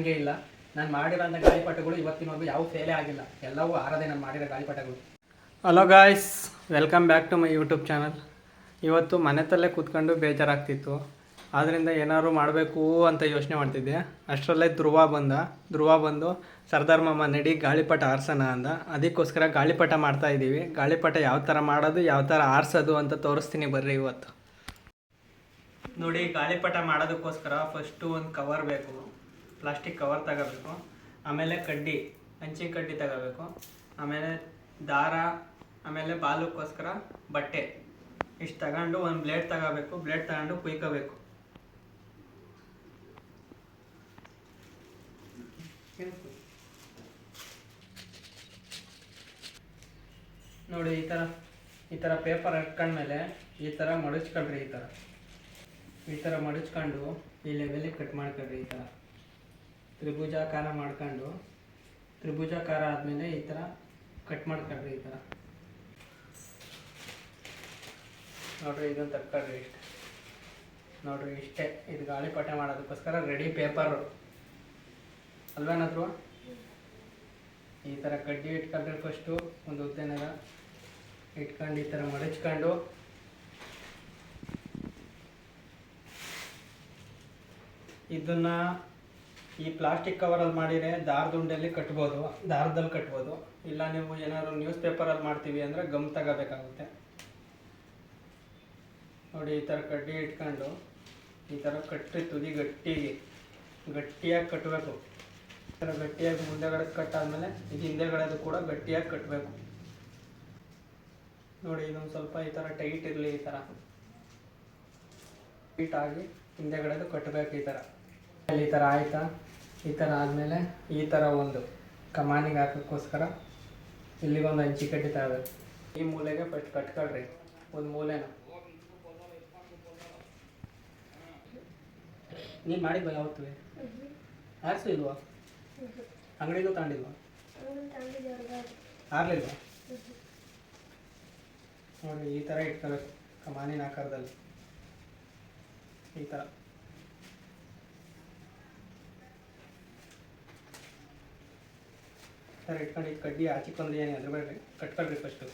ಅನ್ನಂಗೆ ಇಲ್ಲ. ನಾನು ಮಾಡಿರೋಂಥ ಗಾಳಿಪಟಗಳು ಇವತ್ತಿನವರೆಗೂ ಯಾವ ಫೇಲೇ ಆಗಿಲ್ಲ, ಎಲ್ಲವೂ ಆರದೆ ನಾನು ಮಾಡಿರೋ ಗಾಳಿಪಟಗಳು. Hello guys, welcome back to my YouTube channel. ಇವತ್ತು ಮನೆಯಲ್ಲೇ ಕೂತ್ಕೊಂಡು ಬೇಜಾರಾಗ್ತಿತ್ತು, ಆದ್ದರಿಂದ ಏನಾದ್ರು ಮಾಡಬೇಕು ಅಂತ ಯೋಚನೆ ಮಾಡ್ತಿದ್ದೆ. ಅಷ್ಟರಲ್ಲೇ ಧ್ರುವ ಬಂದು ಸರ್ದಾರ್ ಮಾಮ ನಡಿ ಗಾಳಿಪಟ ಆರ್ಸೋಣ ಅಂದ. ಅದಕ್ಕೋಸ್ಕರ ಗಾಳಿಪಟ ಮಾಡ್ತಾಯಿದ್ದೀವಿ. ಗಾಳಿಪಟ ಯಾವ ಥರ ಮಾಡೋದು, ಯಾವ ಥರ ಆರಿಸೋದು ಅಂತ ತೋರಿಸ್ತೀನಿ ಬರ್ರಿ ಇವತ್ತು. ನೋಡಿ, ಗಾಳಿಪಟ ಮಾಡೋದಕ್ಕೋಸ್ಕರ ಫಸ್ಟು ಒಂದು ಕವರ್ ಬೇಕು, ಪ್ಲಾಸ್ಟಿಕ್ ಕವರ್ ತಗೋಬೇಕು. ಆಮೇಲೆ ಕಡ್ಡಿ, ಹಂಚಿನ ಕಡ್ಡಿ ತಗೋಬೇಕು. ಆಮೇಲೆ ದಾರ, ಆಮೇಲೆ ಬಾಲಕ್ಕೋಸ್ಕರ ಬಟ್ಟೆ. ಇಷ್ಟು ತಗೊಂಡು ಒಂದು ಬ್ಲೇಡ್ ತಗೋಬೇಕು. ಬ್ಲೇಡ್ ತಗೊಂಡು ಕುಯ್ಕೋಬೇಕು. ನೋಡಿ, ಈ ಥರ ಪೇಪರ್ ಹಟ್ಕೊಂಡ್ಮೇಲೆ ಈ ಥರ ಮಡಚ್ಕೊಳ್ರಿ. ಈ ಥರ ಮಡಚ್ಕೊಂಡು ಈ ಲೆವೆಲಿಗೆ ಕಟ್ ಮಾಡ್ಕೊಳ್ರಿ. ಈ ಥರ ತ್ರಿಭುಜಾಕಾರ ಮಾಡ್ಕೊಂಡು, ತ್ರಿಭುಜಾಕಾರ ಆದಮೇಲೆ ಈ ಥರ ಕಟ್ ಮಾಡ್ಕೊಳ್ರಿ. ಈ ಥರ ನೋಡಿರಿ, ಇದನ್ನು ತಕ್ಕೊಳ್ರಿ. ಇಷ್ಟೆ ನೋಡಿರಿ, ಇಷ್ಟೇ. ಇದು ಗಾಳಿಪಟ ಮಾಡೋದಕ್ಕೋಸ್ಕರ ರೆಡಿ ಪೇಪರು ಅಲ್ವೇನಾದ್ರು. ಈ ಥರ ಕಡ್ಡಿ ಇಟ್ಕೊಂಡ್ರೆ ಫಸ್ಟು ಒಂದು ಉದ್ದನೆಲ್ಲ ಇಟ್ಕೊಂಡು ಈ ಥರ ಮಡಚ್ಕೊಂಡು ಇದನ್ನು ಈ ಪ್ಲಾಸ್ಟಿಕ್ ಕವರಲ್ಲಿ ಮಾಡಿದರೆ ದಾರದುಂಡಲ್ಲಿ ದಾರದಲ್ಲಿ ಕಟ್ಬೋದು. ಇಲ್ಲ ನೀವು ಏನಾದ್ರು ನ್ಯೂಸ್ ಪೇಪರಲ್ಲಿ ಮಾಡ್ತೀವಿ ಅಂದರೆ ಗಮ್ ತಗೋಬೇಕಾಗುತ್ತೆ. ನೋಡಿ, ಈ ಥರ ಕಡ್ಡಿ ಇಟ್ಕೊಂಡು ಈ ಥರ ಕಟ್ಟಿ ತುದಿ ಗಟ್ಟಿಯಾಗಿ ಕಟ್ಟಬೇಕು. ಈ ಥರ ಗಟ್ಟಿಯಾಗಿ ಮುಂದೆಗಡೆ ಕಟ್ಟಾದ್ಮೇಲೆ ಇದು ಹಿಂದೆಗಡೆದು ಕೂಡ ಗಟ್ಟಿಯಾಗಿ ಕಟ್ಟಬೇಕು. ನೋಡಿ, ಇದೊಂದು ಸ್ವಲ್ಪ ಈ ಥರ ಟೈಟ್ ಇರಲಿ. ಈ ಥರ ಟೈಟ್ ಆಗಿ ಹಿಂದೆಗಡೆದು ಕಟ್ಟಬೇಕು. ಈ ಥರ ಆಯಿತಾ? ಈ ಥರ ಆದಮೇಲೆ ಈ ಥರ ಒಂದು ಕಮಾನಿಗೆ ಹಾಕೋಕ್ಕೋಸ್ಕರ ಇಲ್ಲಿಗೊಂದು ಹಂಚಿ ಕಡ್ಡಿ ತಗೋಬೇಕು. ಈ ಮೂಲೆಗೆ ಫಸ್ಟ್ ಕಟ್ಕೊಳ್ರಿ, ಒಂದು ಮೂಲೆನ. ನೀನು ಮಾಡಿದ್ವಾ ಯಾವತ್ತು? ಆರಿಸು ಇಲ್ವಾ? ಅಂಗಡಿಗೂ ತಗೊಂಡಿಲ್ವಾ? ಆರ್ಲಿಲ್ವಾ? ನೋಡಿ, ಈ ಥರ ಇಟ್ಕೋಬೇಕು ಕಮಾನಿನ ಆಕಾರದಲ್ಲಿ. ಈ ಥರ ಇಟ್ಕೊಂಡು ಇದು ಕಡ್ಡಿ ಆಚಿಗೆ ಬಂದು ಏನು ಅದ್ರಬೇಡ್ರಿ, ಕಟ್ಕೊಳ್ರಿ ಫಸ್ಟು.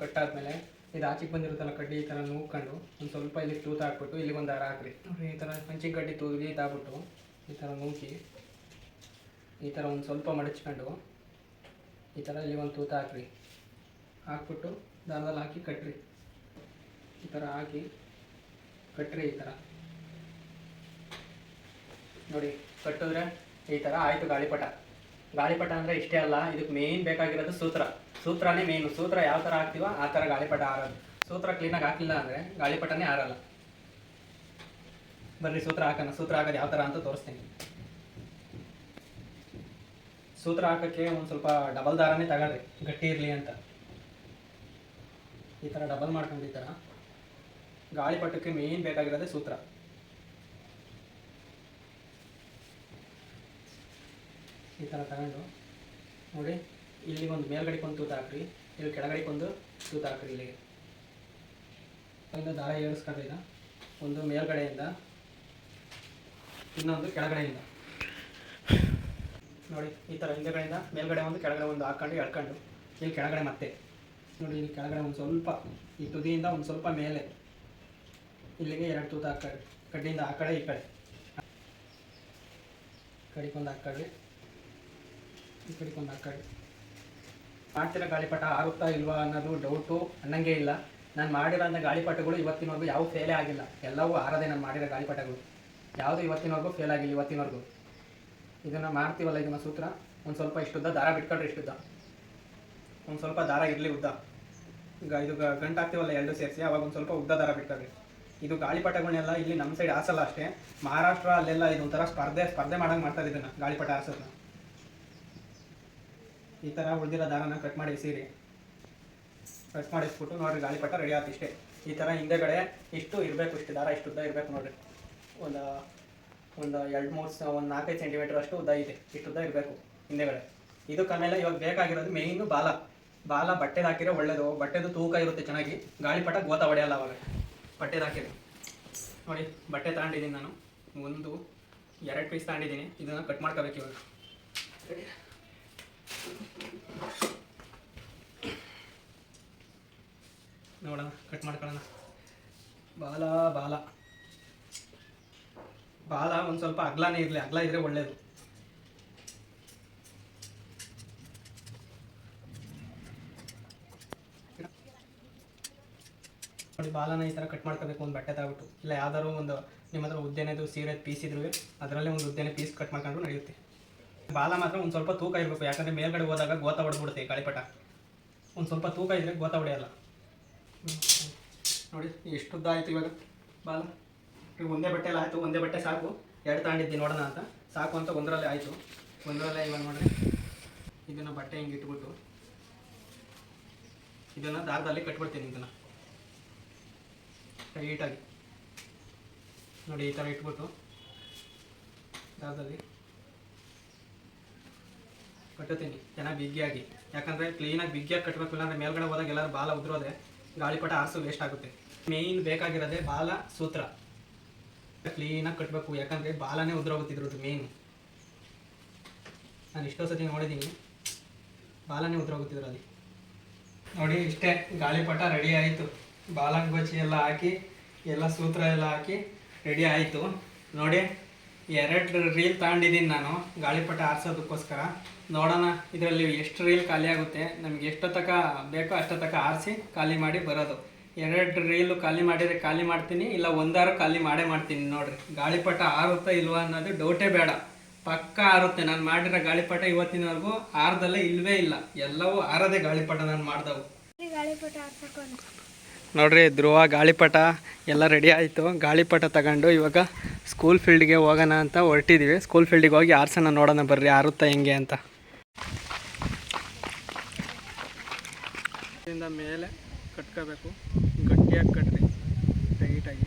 ಕಟ್ಟಾದ್ಮೇಲೆ ಇದು ಆಚಿಗೆ ಬಂದಿರುತ್ತಲ್ಲ ಕಡ್ಡಿ, ಈ ಥರ ನೂಕೊಂಡು ಒಂದು ಸ್ವಲ್ಪ ಇಲ್ಲಿ ತೂತು ಹಾಕ್ಬಿಟ್ಟು ಇಲ್ಲಿಗೊಂದು ದಾರ ಹಾಕ್ರಿ. ಈ ಥರ ಹಂಚಿನ ಕಡ್ಡಿ ತೂಗಿ ಇದಾಗ್ಬಿಟ್ಟು ಈ ಥರ ನೂಕಿ ಈ ಥರ ಒಂದು ಸ್ವಲ್ಪ ಮಡಚ್ಕೊಂಡು ಈ ಥರ ಇಲ್ಲಿ ಒಂದು ತೂತು ಹಾಕ್ಬಿಟ್ಟು ದಾರದಲ್ಲಿ ಹಾಕಿ ಕಟ್ರಿ. ಈ ಥರ ಹಾಕಿ ಕಟ್ರಿ. ಈ ಥರ ನೋಡಿ, ಕಟ್ಟಿದ್ರೆ ಈ ಥರ ಆಯಿತು ಗಾಳಿಪಟ ಅಂದರೆ ಇಷ್ಟೇ ಅಲ್ಲ, ಇದಕ್ಕೆ ಮೇಯ್ನ್ ಬೇಕಾಗಿರೋದು ಸೂತ್ರನೇ ಮೇಯ್ನು. ಸೂತ್ರ ಯಾವ ಥರ ಹಾಕ್ತೀವೋ ಆ ಥರ ಗಾಳಿಪಟ ಆರೋದು. ಸೂತ್ರ ಕ್ಲೀನಾಗಿ ಹಾಕಿಲ್ಲ ಅಂದರೆ ಗಾಳಿಪಟನೇ ಆರಲ್ಲ. ಬರ್ರಿ ಸೂತ್ರ ಹಾಕೋಣ. ಸೂತ್ರ ಹಾಕೋದು ಯಾವ ಥರ ಅಂತ ತೋರಿಸ್ತೀನಿ. ಸೂತ್ರ ಹಾಕೋಕ್ಕೆ ಒಂದು ಸ್ವಲ್ಪ ಡಬಲ್ ದಾರನೇ ತಗೊಳ್ರಿ, ಗಟ್ಟಿ ಇರಲಿ ಅಂತ. ಈ ಥರ ಡಬಲ್ ಮಾಡ್ಕೊಂಡು ಈ ಥರ ಗಾಳಿಪಟಕ್ಕೆ ಮೇಯ್ನ್ ಬೇಕಾಗಿರೋದೇ ಸೂತ್ರ. ಈ ಥರ ತಗೊಂಡು ನೋಡಿ, ಇಲ್ಲಿ ಒಂದು ಮೇಲ್ಗಡೆಗೆ ಒಂದು ತೂತು ಹಾಕ್ರಿ, ಇಲ್ಲಿ ಕೆಳಗಡೆಗೆ ಒಂದು ತೂತು ಹಾಕ್ರಿ. ಇಲ್ಲಿಗೆ ಒಂದು ದಾರ ಏರಿಸ್ಕೊಂಡ್ರಿ. ಒಂದು ಮೇಲ್ಗಡೆಯಿಂದ, ಇನ್ನೊಂದು ಕೆಳಗಡೆಯಿಂದ. ನೋಡಿ, ಈ ಥರ ಹಿಂದೆಗಡೆಯಿಂದ ಮೇಲ್ಗಡೆ ಒಂದು ಕೆಳಗಡೆ ಒಂದು ಹಾಕ್ಕೊಂಡು ಎಳ್ಕೊಂಡು ಇಲ್ಲಿ ಕೆಳಗಡೆ ಮತ್ತೆ ನೋಡಿ, ಇಲ್ಲಿ ಕೆಳಗಡೆ ಒಂದು ಸ್ವಲ್ಪ ಈ ತುದಿಯಿಂದ ಒಂದು ಸ್ವಲ್ಪ ಮೇಲೆ ಇಲ್ಲಿಗೆ 2 ತೂತು ಹಾಕ್ಕೊಳ್ಳಿ. ಕಡ್ಡಿಯಿಂದ ಆ ಕಡೆ ಈ ಕಡೆಗೊಂದು ಹಾಕ್ಕೊಳ್ಳಿ, ಈ ಕಡೆಗೊಂದು ಹಾಕ್ಕೊಳ್ಳಿ. ಮಾಡ್ತಿರೋ ಗಾಳಿಪಟ ಆರುತ್ತಾ ಇಲ್ವಾ ಅನ್ನೋದು ಡೌಟು ಅನ್ನಂಗೆ ಇಲ್ಲ. ನಾನು ಮಾಡಿರೋಂಥ ಗಾಳಿಪಟಗಳು ಇವತ್ತಿನವರೆಗೂ ಯಾವ ಫೇಲೇ ಆಗಿಲ್ಲ, ಎಲ್ಲವೂ ಆರದೆ ನಾನು ಮಾಡಿರೋ ಗಾಳಿಪಟಗಳು. ಯಾವುದು ಇವತ್ತಿನವರೆಗೂ ಫೇಲ್ ಆಗಿಲ್ಲ. ಇವತ್ತಿನವರೆಗೂ ಇದನ್ನು ಮಾಡ್ತೀವಲ್ಲ, ಇದನ್ನು ಸೂತ್ರ ಒಂದು ಸ್ವಲ್ಪ ಇಷ್ಟುದ್ದ ದಾರ ಬಿಟ್ಕೊಳ್ರಿ. ಇಷ್ಟುದ್ದ ಒಂದು ಸ್ವಲ್ಪ ದಾರ ಇರಲಿ ಉದ್ದ. ಇದು ಗಂಟು ಹಾಕ್ತೀವಲ್ಲ ಎರಡು ಸೇರಿಸಿ, ಅವಾಗ ಒಂದು ಸ್ವಲ್ಪ ಉದ್ದ ದಾರ ಬಿಟ್ಕೊಳ್ರಿ. ಇದು ಗಾಳಿಪಟಗಳನ್ನೆಲ್ಲ ಇಲ್ಲಿ ನಮ್ಮ ಸೈಡ್ ಆರಿಸಲ್ಲ ಅಷ್ಟೇ, ಮಹಾರಾಷ್ಟ್ರ ಅಲ್ಲೆಲ್ಲ ಇದೊಂಥರ ಸ್ಪರ್ಧೆ ಮಾಡಂಗೆ ಮಾಡ್ತಾರೆ ಇದನ್ನು, ಗಾಳಿಪಟ ಆರಿಸೋದನ್ನ. ಈ ಥರ ಉಳಿದಿರೋ ದಾರನ ಕಟ್ ಮಾಡಿ ಸೀರೆ ಕಟ್ ಮಾಡಿಸ್ಬಿಟ್ಟು ನೋಡಿರಿ, ಗಾಳಿಪಟ ರೆಡಿ ಆಯ್ತು. ಇಷ್ಟೇ. ಈ ಥರ ಹಿಂದೆಗಡೆ ಇಷ್ಟು ಇರಬೇಕು, ಇಷ್ಟು ದಾರ ಇಷ್ಟು ಉದ್ದ ಇರಬೇಕು ನೋಡಿರಿ. ಒಂದು 2-3 ಒಂದು 4-5 ಸೆಂಟಿಮೀಟರ್ ಅಷ್ಟು ಉದ್ದ ಇದೆ, ಇಷ್ಟು ಉದ್ದ ಇರಬೇಕು ಹಿಂದೆಗಡೆ. ಇದಕ್ಕಾಮೇಲೆ ಇವಾಗ ಬೇಕಾಗಿರೋದು ಮೇಯ್ನು ಬಾಲ ಬಟ್ಟೆದು ಹಾಕಿರೋ ಒಳ್ಳೆಯದು. ಬಟ್ಟೆದು ತೂಕ ಇರುತ್ತೆ ಚೆನ್ನಾಗಿ, ಗಾಳಿಪಟ ಗೋತ ಹೊಡೆಯಲ್ಲ ಅವಾಗ ಬಟ್ಟೆದು ಹಾಕಿರಿ. ನೋಡಿ, ಬಟ್ಟೆ ತಗೊಂಡಿದ್ದೀನಿ ನಾನು. 1 2 ಪೀಸ್ ತಗೊಂಡಿದ್ದೀನಿ, ಇದನ್ನು ಕಟ್ ಮಾಡ್ಕೋಬೇಕು ಇವಾಗ. ನೋಡೋಣ, ಕಟ್ ಮಾಡ್ಕೊಳ್ಳೋಣ. ಬಾಲ ಬಾಲ ಬಾಲ ಒಂದು ಸ್ವಲ್ಪ ಅಗಲನೇ ಇರಲಿ, ಅಗಲ ಇದ್ರೆ ಒಳ್ಳೇದು. ನೋಡಿ, ಬಾಲನ ಈ ಥರ ಕಟ್ ಮಾಡ್ಕೋಬೇಕು. ಒಂದು ಬಟ್ಟೆ ತಗೊಬಿಟ್ಟು, ಇಲ್ಲ ಯಾವ್ದಾದ್ರು ಒಂದು ನಿಮ್ಮ ಹತ್ರ ಉದ್ದೆನೇದು ಸೀರೆ ಪೀಸ್ ಇದ್ರೂ ಅದರಲ್ಲೇ ಒಂದು ಉದ್ದೆನೇ ಪೀಸ್ ಕಟ್ ಮಾಡ್ಕೊಂಡು ನಡೆಯುತ್ತೆ. ಬಾಲ ಮಾತ್ರ ಒಂದು ಸ್ವಲ್ಪ ತೂಕ ಇರಬೇಕು, ಯಾಕಂದರೆ ಮೇಲ್ಗಡೆ ಹೋದಾಗ ಗೋತ ಹೊಡೆದ್ಬಿಡುತ್ತೆ ಗಾಳಿಪಟ. ಒಂದು ಸ್ವಲ್ಪ ತೂಕ ಇದ್ದರೆ ಗೋತ ಹೊಡೆಯಲ್ಲ. ನೋಡಿ ಎಷ್ಟು ಉದ್ದ ಆಯಿತು ಇವಾಗ ಬಾಲ. ಒಂದೇ ಬಟ್ಟೆ ಎಲ್ಲ ಆಯಿತು, ಒಂದೇ ಬಟ್ಟೆ ಸಾಕು. 2 ತಗೊಂಡಿದ್ದೀನಿ ನೋಡೋಣ ಅಂತ, ಸಾಕು ಅಂತ ಒಂದರಲ್ಲೇ ಆಯಿತು. ಒಂದರಲ್ಲೇ ಇವಾಗ ನೋಡಿರಿ, ಇದನ್ನು ಬಟ್ಟೆ ಹಿಂಗೆ ಇಟ್ಬಿಟ್ಟು ಇದನ್ನು ದಾರದಲ್ಲಿ ಕಟ್ಬಿಡ್ತೀನಿ. ಇದನ್ನು ಟೈಟಾಗಿ ನೋಡಿ ಈ ಥರ ಇಟ್ಬಿಟ್ಟು ದಾರದಲ್ಲಿ ಕಟ್ಟುತ್ತೀನಿ ಚೆನ್ನಾಗಿ ಬಿಗಿಯಾಗಿ. ಯಾಕಂದರೆ ಕ್ಲೀನಾಗಿ ಬಿಗಿಯಾಗಿ ಕಟ್ಟಬೇಕು, ಇಲ್ಲಾಂದರೆ ಮೇಲ್ಗಡೆ ಹೋದಾಗ ಎಲ್ಲರೂ ಬಾಲ ಉದುರೋದೆ ಗಾಳಿಪಟ ಆರಿಸು ವೇಸ್ಟ್ ಆಗುತ್ತೆ. ಮೇಯ್ನ್ ಬೇಕಾಗಿರೋದೇ ಬಾಲ ಸೂತ್ರ ಕ್ಲೀನಾಗಿ ಕಟ್ಟಬೇಕು, ಯಾಕಂದರೆ ಬಾಲನೇ ಉದುರೋಗುತ್ತಿದ್ರದ್ದು ಮೇಯ್ನು. ನಾನು ಎಷ್ಟೋ ಸತಿ ನೋಡಿದ್ದೀನಿ, ಬಾಲನೇ ಉದುರೋಗುತ್ತಿದ್ರಲ್ಲಿ. ನೋಡಿ ಇಷ್ಟೇ, ಗಾಳಿಪಟ ರೆಡಿ ಆಯಿತು. ಬಾಲಂಗೋಚಿ ಎಲ್ಲ ಹಾಕಿ ಎಲ್ಲ ಸೂತ್ರ ಎಲ್ಲ ಹಾಕಿ ರೆಡಿ ಆಯಿತು. ನೋಡಿ 2 ರೀಲ್ ತಗೊಂಡಿದ್ದೀನಿ ನಾನು ಗಾಳಿಪಟ ಆರಿಸೋದಕ್ಕೋಸ್ಕರ. ನೋಡೋಣ ಇದರಲ್ಲಿ ಎಷ್ಟು ರೀಲ್ ಖಾಲಿ ಆಗುತ್ತೆ. ನಮಗೆ ಎಷ್ಟೊತ್ತಕ ಬೇಕೋ ಅಷ್ಟೊತ್ತಕ ಆರಿಸಿ ಖಾಲಿ ಮಾಡಿ ಬರೋದು. 2 ರೀಲು ಖಾಲಿ ಮಾಡಿದರೆ ಖಾಲಿ ಮಾಡ್ತೀನಿ, ಇಲ್ಲ ಒಂದಾರು ಖಾಲಿ ಮಾಡೇ ಮಾಡ್ತೀನಿ. ನೋಡಿರಿ ಗಾಳಿಪಟ ಆರುತ್ತಾ ಇಲ್ವಾ ಅನ್ನೋದು ಡೌಟೇ ಬೇಡ, ಪಕ್ಕ ಆರುತ್ತೆ. ನಾನು ಮಾಡಿರೋ ಗಾಳಿಪಟ ಇವತ್ತಿನವರೆಗೂ ಆರದಲ್ಲೇ ಇಲ್ಲವೇ ಇಲ್ಲ, ಎಲ್ಲವೂ ಆರದೇ ಗಾಳಿಪಟ ನಾನು ಮಾಡಿದವು. ನೋಡ್ರಿ ಧ್ರುವ ಗಾಳಿಪಟ ಎಲ್ಲ ರೆಡಿ ಆಯಿತು. ಗಾಳಿಪಟ ತಗೊಂಡು ಇವಾಗ ಸ್ಕೂಲ್ ಫೀಲ್ಡ್ಗೆ ಹೋಗೋಣ ಅಂತ ಹೊರಟಿದ್ದೀವಿ. ಸ್ಕೂಲ್ ಫೀಲ್ಡಿಗೆ ಹೋಗಿ ಆರ್ಸೋಣ, ನೋಡೋಣ ಬರ್ರಿ ಆರುತ್ತಾ ಹೆಂಗೆ ಅಂತ. ಇದರಿಂದ ಮೇಲೆ ಕಟ್ಕೋಬೇಕು, ಗಟ್ಟಿಯಾಗಿ ಕಟ್ರಿ ಟೈಟಾಗಿ.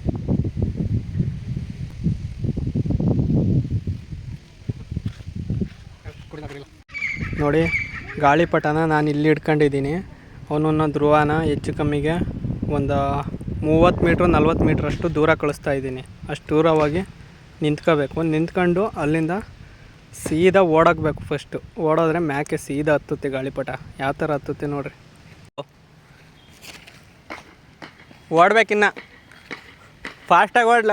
ನೋಡಿ ಗಾಳಿಪಟನ ನಾನು ಇಲ್ಲಿ ಇಟ್ಕೊಂಡಿದ್ದೀನಿ. ಅವನನ್ನು ಧ್ರುವನ ಹೆಚ್ಚು ಕಮ್ಮಿಗೆ ಒಂದು 30 ಮೀಟ್ರ್ 40 ಮೀಟ್ರ್ ಅಷ್ಟು ದೂರ ಕಳಿಸ್ತಾ ಇದ್ದೀನಿ. ಅಷ್ಟು ದೂರ ಹೋಗಿ ನಿಂತ್ಕೋಬೇಕು. ನಿಂತ್ಕೊಂಡು ಅಲ್ಲಿಂದ ಸೀದಾ ಓಡೋಗ್ಬೇಕು. ಫಸ್ಟು ಓಡೋದ್ರೆ ಮ್ಯಾಕೆ ಸೀದಾ ಹತ್ತುತ್ತೆ ಗಾಳಿಪಟ. ಯಾವ ಥರ ಹತ್ತುತ್ತೆ ನೋಡ್ರಿ. ಓಡ್ಬೇಕಿನ್ನ ಫಾಸ್ಟಾಗಿ ಓಡ್ಲ.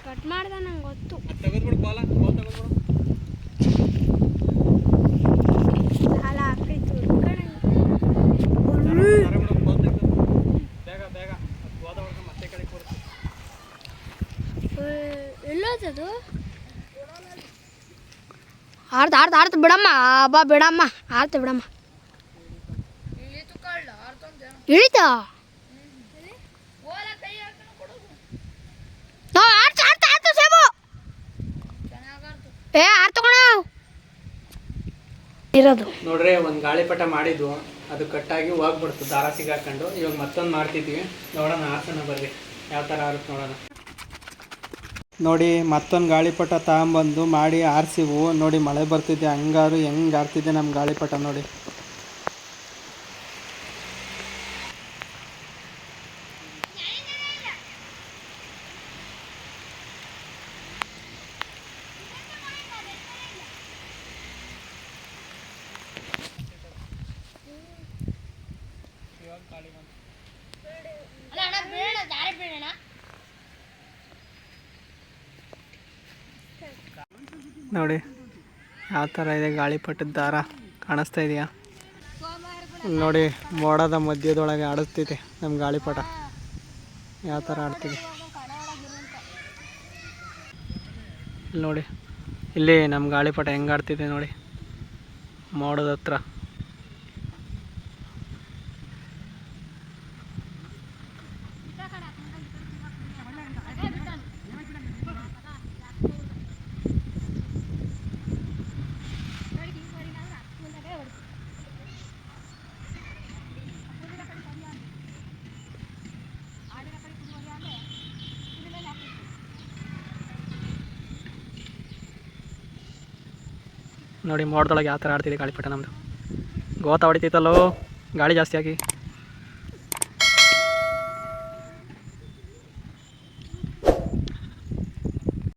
ಕಟ್ ಮಾಡ್ದೆ ನಂಗೆ ಗೊತ್ತು. ಎಲ್ಲೋದದು ಆರ್ತು ಬಿಡಮ್ಮ, ಬಾ ಬಿಡಮ್ಮ, ಆರ್ತು ಬಿಡಮ್ಮ. ಇಳಿತ ಇರೋದು ನೋಡ್ರಿ. ಒಂದು ಗಾಳಿಪಟ ಮಾಡಿದ್ವು, ಅದು ಕಟ್ಟಾಗಿ ಹೋಗ್ಬಿಡ್ತು ದಾರ ಸಿಗಾಕೊಂಡು. ಇವಾಗ ಮತ್ತೊಂದು ಮಾಡ್ತಿದ್ವಿ, ನೋಡೋಣ ಆರ್ಸೋಣ ಬರ್ರಿ ಯಾವ ಥರ ಆರುತ್ತೆ ನೋಡೋಣ. ನೋಡಿ ಮತ್ತೊಂದು ಗಾಳಿಪಟ ತಗೊಂಬಂದು ಮಾಡಿ ಆರಿಸಿವು. ನೋಡಿ ಮಳೆ ಬರ್ತಿದ್ದೆ, ಹಂಗಾರು ಹೆಂಗೆ ಆರ್ತಿದ್ದೆ ನಮ್ಮ ಗಾಳಿಪಟ ನೋಡಿ. ನೋಡಿ ಯಾವ ಥರ ಇದೆ ಗಾಳಿಪಟದ ದಾರ, ಕಾಣಿಸ್ತಾ ಇದೆಯಾ? ನೋಡಿ ಮೋಡದ ಮಧ್ಯದೊಳಗೆ ಆಡಿಸ್ತಿದೆ ನಮ್ಮ ಗಾಳಿಪಟ, ಯಾವ ಥರ ಆಡ್ತಿದೆ ನೋಡಿ. ಇಲ್ಲಿ ನಮ್ಮ ಗಾಳಿಪಟ ಹೆಂಗೆ ಆಡ್ತಿದೆ ನೋಡಿ ಮೋಡದ ಹತ್ರ. ನೋಡಿ ಮೋಡದೊಳಗೆ ಯಾವ ಥರ ಆಡ್ತಿದೆ ಗಾಳಿಪಟ ನಮ್ಮದು. ಗೋತ ಹೊಡಿತೈತಲ್ಲೋ ಗಾಳಿ ಜಾಸ್ತಿ ಆಗಿ.